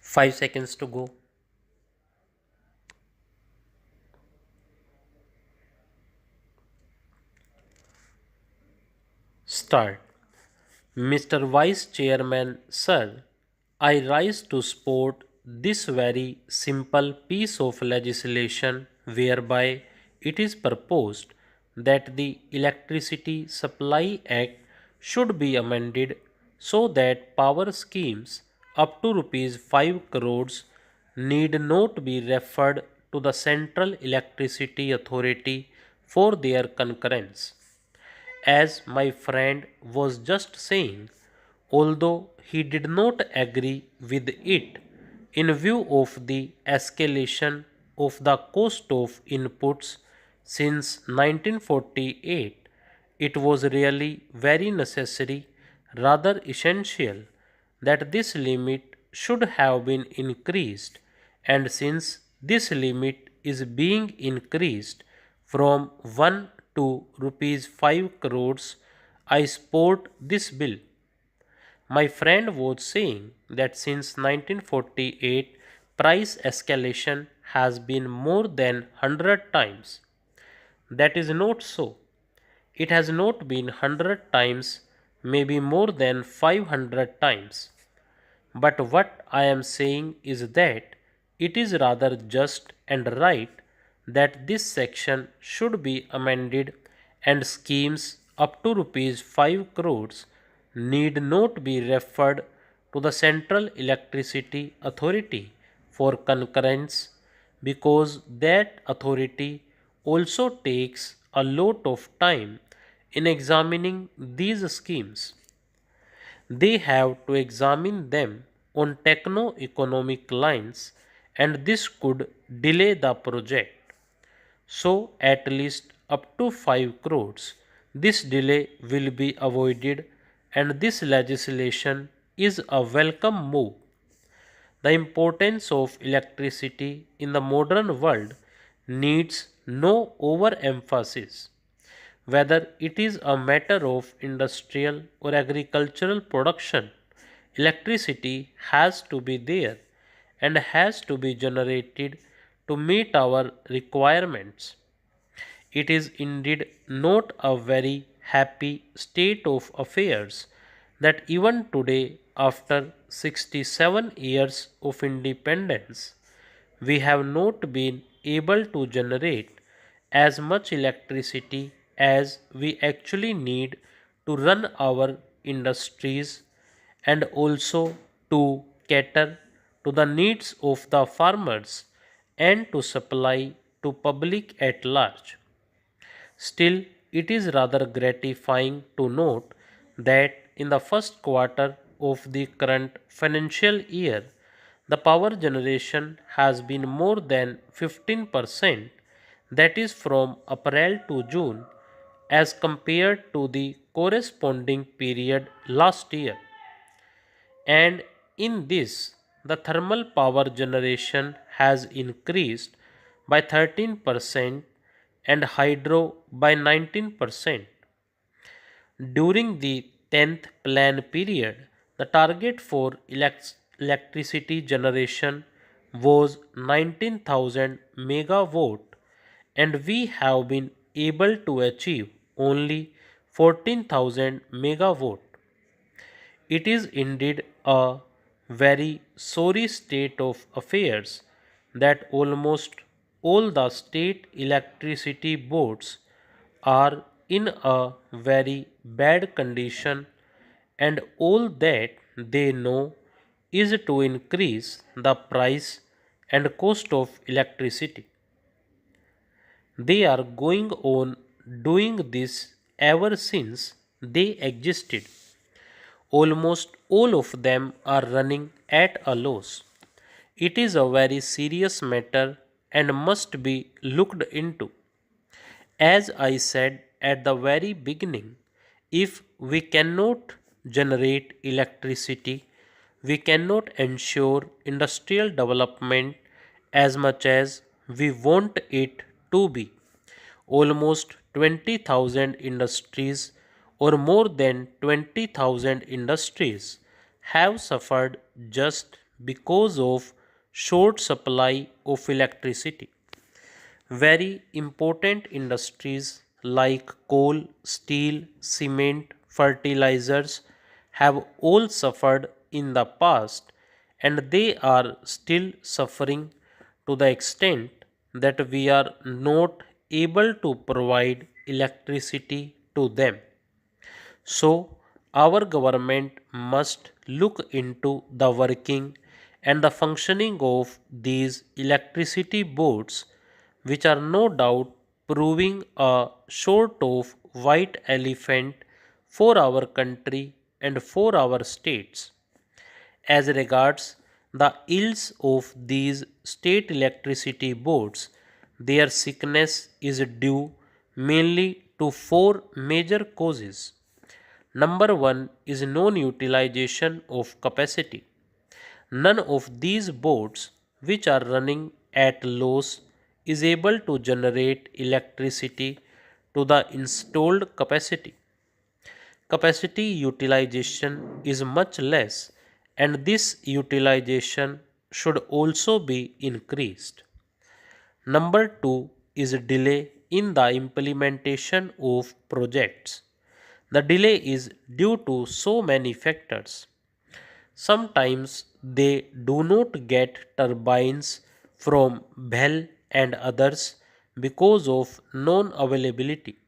5 seconds to go. Start. Mr. Vice Chairman, sir, I rise to support this very simple piece of legislation whereby it is proposed that the Electricity Supply Act should be amended so that power schemes up to Rs 5 crores need not be referred to the Central Electricity Authority for their concurrence. As my friend was just saying, although he did not agree with it, in view of the escalation of the cost of inputs since 1948, it was really very necessary, rather essential, that this limit should have been increased, and since this limit is being increased from 1 to rupees 5 crores, I support this bill. My friend was saying that since 1948, price escalation has been more than 100 times. That is not so. It has not been 100 times, maybe more than 500 times. But what I am saying is that it is rather just and right that this section should be amended and schemes up to rupees 5 crores need not be referred to the Central Electricity Authority for concurrence because that authority also takes a lot of time in examining these schemes. They have to examine them on techno-economic lines and this could delay the project. So at least up to 5 crores, this delay will be avoided and this legislation is a welcome move. The importance of electricity in the modern world needs no overemphasis. Whether it is a matter of industrial or agricultural production, electricity has to be there and has to be generated to meet our requirements. It is indeed not a very happy state of affairs that even today, after 67 years of independence, we have not been able to generate as much electricity as we actually need to run our industries and also to cater to the needs of the farmers and to supply to public at large. Still, it is rather gratifying to note that in the first quarter of the current financial year, the power generation has been more than 15%, that is from April to June, as compared to the corresponding period last year. And in this, the thermal power generation has increased by 13% and hydro by 19%. During the 10th plan period, the target for electricity generation was 19,000 megawatt and we have been able to achieve only 14,000 megawatt. It is indeed a very sorry state of affairs that almost all the state electricity boards are in a very bad condition and all that they know is to increase the price and cost of electricity. They are going on doing this ever since they existed. Almost all of them are running at a loss. It is a very serious matter and must be looked into. As I said at the very beginning, if we cannot generate electricity, we cannot ensure industrial development as much as we want it to be. Almost 20,000 industries or more than 20,000 industries have suffered just because of short supply of electricity. Very important industries like coal, steel, cement, fertilizers have all suffered in the past, and they are still suffering to the extent that we are not able to provide electricity to them. So, our government must look into the working and the functioning of these electricity boards, which are no doubt proving a sort of white elephant for our country and for our states. As regards the ills of these state electricity boards, their sickness is due mainly to four major causes. Number one is non utilization of capacity. None of these boards, which are running at loss, is able to generate electricity to the installed capacity. Capacity utilization is much less, and this utilization should also be increased. Number two is delay in the implementation of projects. The delay is due to so many factors. Sometimes they do not get turbines from Bell and others because of non availability.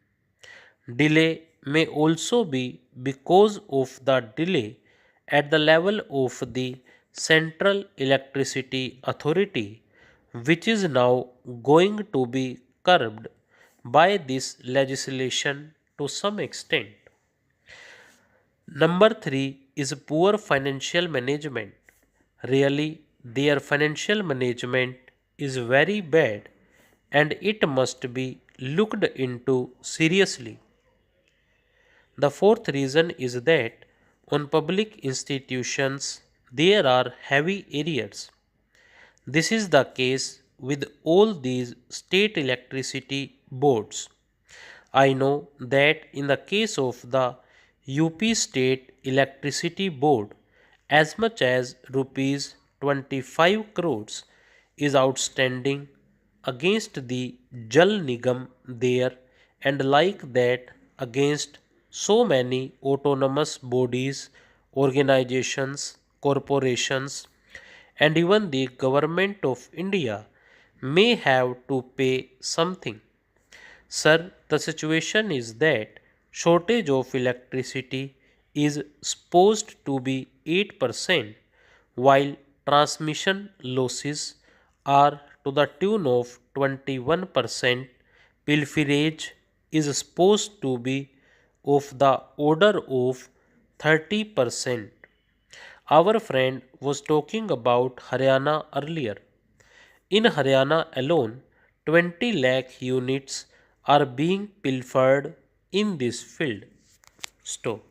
Delay may also be because of the delay at the level of the Central Electricity Authority, which is now going to be curbed by this legislation to some extent. Number three is poor financial management. Really, their financial management is very bad and it must be looked into seriously. The fourth reason is that on public institutions there are heavy arrears. This is the case with all these state electricity boards. I know that in the case of the UP State Electricity Board, as much as rupees 25 crores is outstanding against the Jal Nigam there, and like that against so many autonomous bodies, organizations, corporations, and even the government of India may have to pay something. Sir, the situation is that shortage of electricity is supposed to be 8%, while transmission losses are to the tune of 21%. Pilferage is supposed to be of the order of 30%. Our friend was talking about Haryana earlier. In Haryana alone, 20 lakh units are being pilfered in this field. Stop.